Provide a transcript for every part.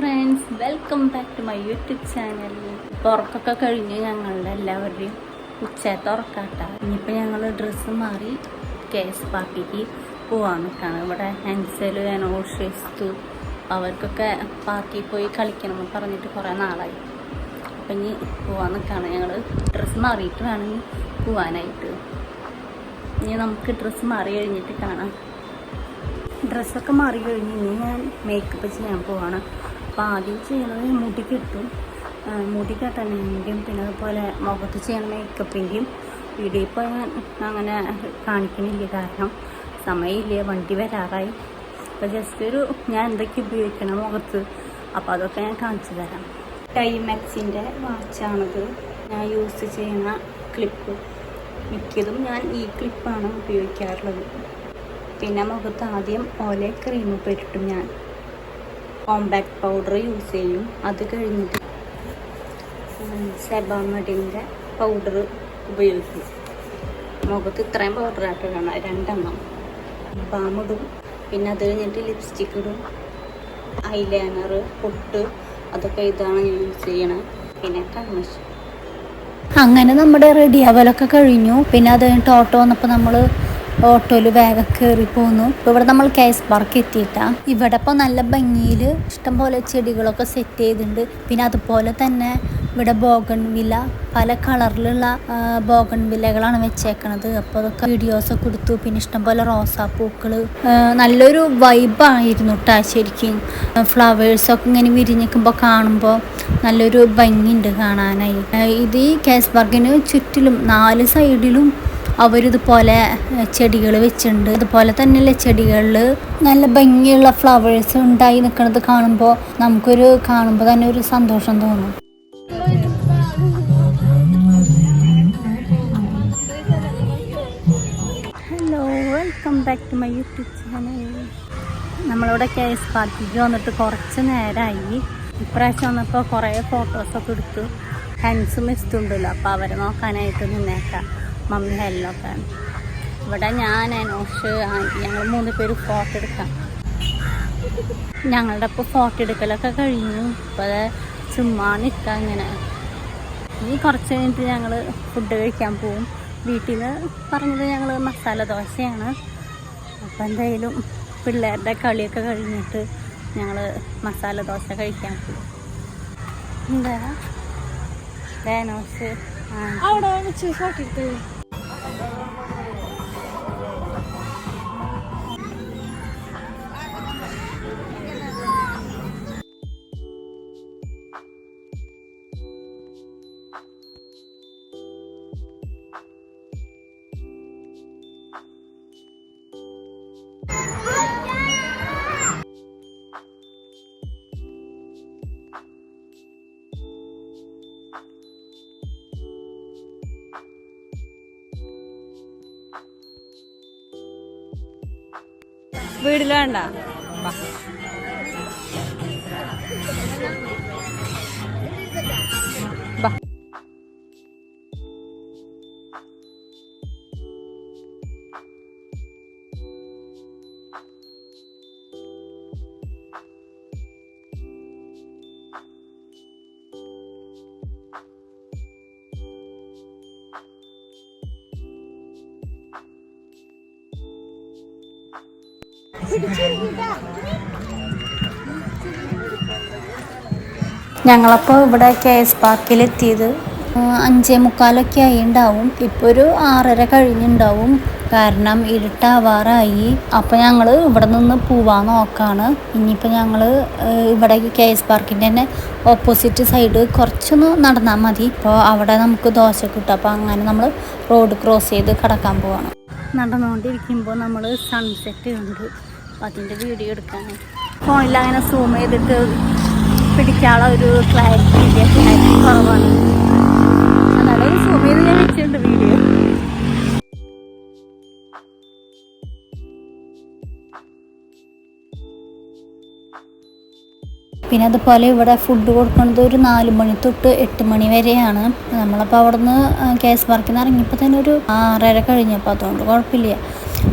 Friends, welcome back to my YouTube channel. ഉറക്കമൊക്കെ കഴിഞ്ഞ് ഞങ്ങളുടെ എല്ലാവരുടെയും ഉച്ചത്തെ ഉറക്കാട്ട. ഇനിയിപ്പോൾ ഞങ്ങൾ ഡ്രസ്സ് മാറി കേസ് പാർട്ടിക്ക് പോകാൻ നിൽക്കുകയാണ്. ഇവിടെ ഹെൻസൽ അനോഷിസ്തു അവർക്കൊക്കെ പാർക്കിൽ പോയി കളിക്കണമെന്ന് പറഞ്ഞിട്ട് കുറേ നാളായി. അപ്പം ഇനി പോകാൻ നിൽക്കുകയാണ്. ഞങ്ങൾ ഡ്രസ്സ് മാറിയിട്ട് വേണമെങ്കിൽ പോകാനായിട്ട്. ഇനി നമുക്ക് ഡ്രസ്സ് മാറി കഴിഞ്ഞിട്ട് കാണാം. ഡ്രസ്സൊക്കെ മാറി കഴിഞ്ഞ് ഇനി ഞാൻ മേക്കപ്പ് ചെയ്യാൻ പോവാണ്. അപ്പോൾ ആദ്യം ചെയ്യുന്നത് മുടി കെട്ടും, മുടി കെട്ടാനാണെങ്കിലും പിന്നെ അതുപോലെ മുഖത്ത് ചെയ്യണ മേക്കപ്പിൻ്റെയും വീഡിയോ ഇപ്പോൾ ഞാൻ അങ്ങനെ കാണിക്കണില്ല, കാരണം സമയമില്ല, വണ്ടി വരാറായി. അപ്പോൾ ജസ്റ്റ് ഒരു ഞാൻ എന്തൊക്കെ ഉപയോഗിക്കണം മുഖത്ത്, അപ്പോൾ അതൊക്കെ ഞാൻ കാണിച്ചു തരാം. ടൈമെക്സിൻ്റെ വാച്ചാണിത്. ഞാൻ യൂസ് ചെയ്യുന്ന ക്ലിപ്പ്, മിക്കതും ഞാൻ ഈ ക്ലിപ്പാണ് ഉപയോഗിക്കാറുള്ളത്. പിന്നെ മുഖത്ത് ആദ്യം ഓലെ ക്രീം പുരട്ടും. ഞാൻ കോമ്പാക്ട് പൗഡർ യൂസ് ചെയ്യും. അത് കഴിഞ്ഞിട്ട് സെബാമെഡിൻ്റെ പൗഡർ ഉപയോഗിക്കും. മുഖത്ത് ഇത്രയും പൗഡറായിട്ട് വേണം, 2 എണ്ണം. ബാമിടും, പിന്നെ അത് കഴിഞ്ഞിട്ട് ലിപ്സ്റ്റിക്ക് ഇടും, ഐലൈനർ, പൊട്ട്, അതൊക്കെ ഇതാണ് ഞാൻ യൂസ് ചെയ്യണത്. പിന്നെ കൺമഷി. അങ്ങനെ നമ്മുടെ റെഡി ആവലൊക്കെ കഴിഞ്ഞു. പിന്നെ അത് കഴിഞ്ഞിട്ട് ഓട്ടോ വന്നപ്പോൾ നമ്മൾ ഓട്ടോയിൽ വേഗം കയറി പോന്നു. ഇപ്പോൾ ഇവിടെ നമ്മൾ കേസ് പാർക്ക് എത്തിയിട്ടാണ്. ഇവിടെ ഇപ്പോൾ നല്ല ഭംഗിയിൽ ഇഷ്ടംപോലെ ചെടികളൊക്കെ സെറ്റ് ചെയ്തിട്ടുണ്ട്. പിന്നെ അതുപോലെ തന്നെ ഇവിടെ ബോഗൺവില്ല, പല കളറിലുള്ള ബോഗൺവില്ലകളാണ് വെച്ചേക്കണത്. അപ്പോൾ അതൊക്കെ വീഡിയോസൊക്കെ കൊടുത്തു. പിന്നെ ഇഷ്ടംപോലെ റോസാപ്പൂക്കൾ, നല്ലൊരു വൈബായിരുന്നു കേട്ടോ. ശരിക്കും ഫ്ലവേഴ്സൊക്കെ ഇങ്ങനെ വിരിഞ്ഞിക്കുമ്പോൾ കാണുമ്പോൾ നല്ലൊരു ഭംഗിയുണ്ട് കാണാനായി. ഇത് ഈ കേസ് പാർക്കിന് ചുറ്റിലും 4 സൈഡിലും അവരിതുപോലെ ചെടികൾ വെച്ചിട്ടുണ്ട്. ഇതുപോലെ തന്നെയുള്ള ചെടികളിൽ നല്ല ഭംഗിയുള്ള ഫ്ലവേഴ്സ് ഉണ്ടായി നിൽക്കുന്നത് കാണുമ്പോൾ നമുക്കൊരു കാണുമ്പോൾ തന്നെ ഒരു സന്തോഷം തോന്നും. Hello, welcome back to my YouTube channel. നമ്മളിവിടെ കേസ് പാർക്കിക്ക് വന്നിട്ട് കുറച്ച് നേരമായി. ഇപ്രാവശ്യം വന്നപ്പോൾ കുറേ ഫോട്ടോസൊക്കെ എടുത്തു. ഹെൻസും ഇഷ്ടമുണ്ടല്ലോ, അപ്പോൾ അവരെ നോക്കാനായിട്ട് നിന്നേക്കാം. മമ്മി ഹെല്ലൊക്കെ ഇവിടെ ഞാൻ അനോഷ് ഞങ്ങൾ 3 പേര് ഫോട്ടോ എടുക്കാം. ഞങ്ങളുടെ ഇപ്പോൾ ഫോട്ടോ എടുക്കലൊക്കെ കഴിഞ്ഞു. ഇപ്പോൾ ചുമ്മാ നിൽക്കാം ഇങ്ങനെ. ഇനി കുറച്ച് കഴിഞ്ഞിട്ട് ഞങ്ങൾ ഫുഡ് കഴിക്കാൻ പോവും. വീട്ടിൽ നിന്ന് പറഞ്ഞത് ഞങ്ങൾ മസാല ദോശയാണ്. അപ്പോൾ എന്തായാലും പിള്ളേരുടെ കളിയൊക്കെ കഴിഞ്ഞിട്ട് ഞങ്ങൾ മസാല ദോശ കഴിക്കാൻ പോകും. എന്താ അനോഷ് അവിടെ വെച്ച് ഫോട്ടോ എടുത്തു. വീട്ടിൽ വേണ്ട. ഞങ്ങളപ്പോൾ ഇവിടെ കേസ് പാർക്കിലെത്തിയത് 5:45 ആയി ഉണ്ടാവും. ഇപ്പോൾ ഒരു 6:30 കഴിഞ്ഞിട്ടുണ്ടാവും, കാരണം ഇരുട്ടാവാറായി. അപ്പോൾ ഞങ്ങൾ ഇവിടെ നിന്ന് പോവാൻ നോക്കാണ്. ഇനിയിപ്പോൾ ഞങ്ങൾ ഇവിടെ കേസ് പാർക്കിൻ്റെ തന്നെ ഓപ്പോസിറ്റ് സൈഡ് കുറച്ചൊന്ന് നടന്നാൽ മതി. ഇപ്പോൾ അവിടെ നമുക്ക് ദോശ കിട്ടും. അപ്പോൾ അങ്ങനെ നമ്മൾ റോഡ് ക്രോസ് ചെയ്ത് കടക്കാൻ പോവാണ്. നടന്നുകൊണ്ടിരിക്കുമ്പോൾ നമ്മൾ സൺസെറ്റ് കണ്ടു. അതിൻ്റെ വീഡിയോ എടുക്കാൻ ഫോണിൽ അങ്ങനെ സൂം ചെയ്തിട്ട് പിടിക്കാനുള്ള ഒരു ക്ലാരിറ്റി കുറവാണ്. എന്നാലും സൂം ചെയ്ത് ഞാൻ വെച്ചിട്ടുണ്ട് വീഡിയോ. പിന്നെ അതുപോലെ ഇവിടെ ഫുഡ് കൊടുക്കുന്നത് ഒരു 4 മണി തൊട്ട് 8 മണി വരെയാണ്. നമ്മളപ്പോൾ അവിടെ നിന്ന് കേസ് പാർക്കിൽ നിന്ന് ഇറങ്ങിയപ്പോൾ തന്നെ ഒരു 6:30 കഴിഞ്ഞപ്പോൾ, അതുകൊണ്ട് കുഴപ്പമില്ല.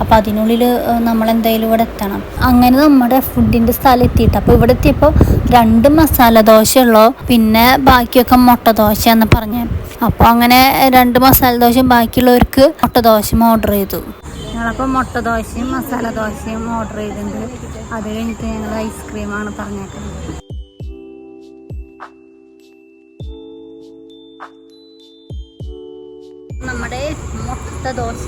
അപ്പോൾ അതിനുള്ളിൽ നമ്മളെന്തായാലും ഇവിടെ എത്തണം. അങ്ങനെ നമ്മുടെ ഫുഡിൻ്റെ സ്ഥലം എത്തിയിട്ട് അപ്പോൾ ഇവിടെ എത്തിയപ്പോൾ 2 മസാല ദോശ ഉള്ളൂ, പിന്നെ ബാക്കിയൊക്കെ മുട്ട ദോശ എന്ന് പറഞ്ഞ്. അപ്പോൾ അങ്ങനെ 2 മസാല ദോശയും ബാക്കിയുള്ളവർക്ക് മുട്ട ദോശയും ഓർഡർ ചെയ്തു. ഞങ്ങളപ്പോൾ മുട്ട ദോശയും മസാല ദോശയും ഓർഡർ ചെയ്തിട്ടുണ്ട്. അത് കഴിഞ്ഞിട്ട് ഞങ്ങൾ ഐസ്ക്രീമാണ് പറഞ്ഞേക്കുന്നത്. നമ്മുടെ മുട്ട ദോശ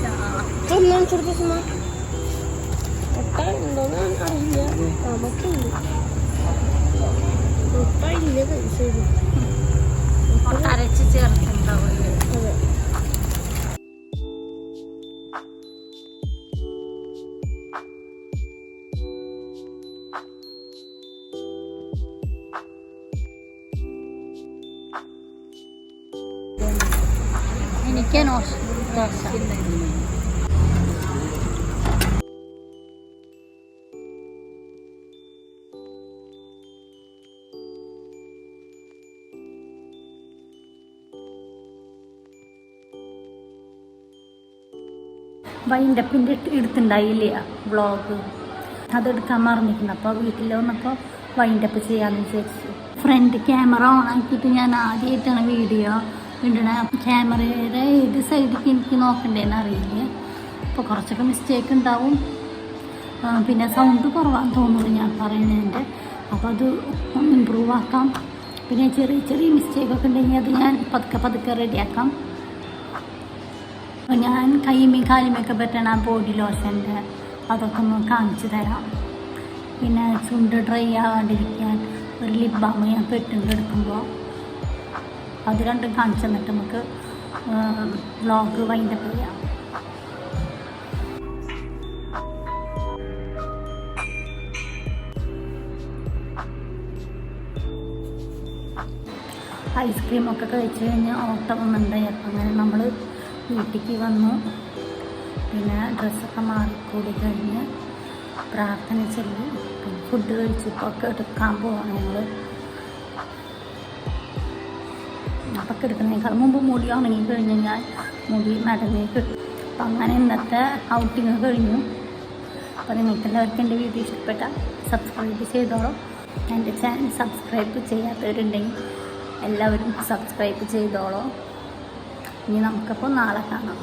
അരച്ച് ചേർത്തിട്ടുണ്ടാവും. എനിക്ക് ദോശ വൈൻഡപ്പിൻ്റെ എടുത്തുണ്ടായില്ലേ വ്ളോഗ്, അതെടുക്കാൻ മറന്നിട്ടുണ്ട്. അപ്പോൾ വീട്ടിൽ വന്നപ്പോൾ വൈൻഡപ്പ് ചെയ്യാമെന്ന് വിചാരിച്ചു. ഫ്രണ്ട് ക്യാമറ ഓൺ ആക്കിയിട്ട് ഞാൻ ആദ്യമായിട്ടാണ് വീഡിയോ ഇടണ. ക്യാമറയുടെ ഏത് സൈഡിലേക്ക് എനിക്ക് നോക്കണ്ടേന്ന് അറിയില്ല. അപ്പോൾ കുറച്ചൊക്കെ മിസ്റ്റേക്ക് ഉണ്ടാവും. പിന്നെ സൗണ്ട് കുറവാന്ന് തോന്നുന്നു ഞാൻ പറയുന്നതിൻ്റെ. അപ്പോൾ അത് ഒന്ന് ഇമ്പ്രൂവ് ആക്കാം. പിന്നെ ചെറിയ ചെറിയ മിസ്റ്റേക്കൊക്കെ ഉണ്ടെങ്കിൽ അത് ഞാൻ പതുക്കെ റെഡിയാക്കാം. അപ്പോൾ ഞാൻ കൈമേയും കാലുമൊക്കെ പറ്റണ ബോഡി ലോഷൻ്റെ അതൊക്കെ ഒന്ന് കാണിച്ചു തരാം. പിന്നെ ചുണ്ട് ഡ്രൈ ആവാണ്ടിരിക്കാൻ ഒരു ലിപ് ബാം ഞാൻ പെട്ടെടുക്കുമ്പോൾ അത് രണ്ടും കാണിച്ചു തന്നിട്ട് നമുക്ക് വ്ളോഗ് വൈൻഡപ്പ് ചെയ്യാം. ഐസ്ക്രീമൊക്കെ കഴിച്ച് കഴിഞ്ഞ് ഓട്ടം ഒന്നുണ്ടായി. അപ്പം അങ്ങനെ നമ്മൾ വീട്ടിലേക്ക് വന്നു. പിന്നെ ഡ്രസ്സൊക്കെ മാറിക്കൂടി കഴിഞ്ഞ് പ്രാർത്ഥന ചൊല്ലി പിന്നെ ഫുഡ് കഴിച്ചപ്പോൾ ഒക്കെ എടുക്കാൻ പോവാണ് ഞങ്ങൾ. അപ്പൊക്കെ എടുക്കുന്നതിനേക്കാൾ മുമ്പ് മുടി ഉണങ്ങി കഴിഞ്ഞ് ഞാൻ മുടി നടന്നേ കിട്ടും. അപ്പം അങ്ങനെ ഇന്നത്തെ ഔട്ടിങ് കഴിഞ്ഞു. അപ്പോൾ നിങ്ങൾക്ക് എല്ലാവർക്കും എൻ്റെ വീഡിയോ ഇഷ്ടപ്പെട്ടാൽ സബ്സ്ക്രൈബ് ചെയ്തോളൂ. എൻ്റെ ചാനൽ സബ്സ്ക്രൈബ് ചെയ്യാത്തവരുണ്ടെങ്കിൽ എല്ലാവരും സബ്സ്ക്രൈബ് ചെയ്തോളൂ. ഇനി നമുക്കപ്പോൾ നാളെ കാണാം.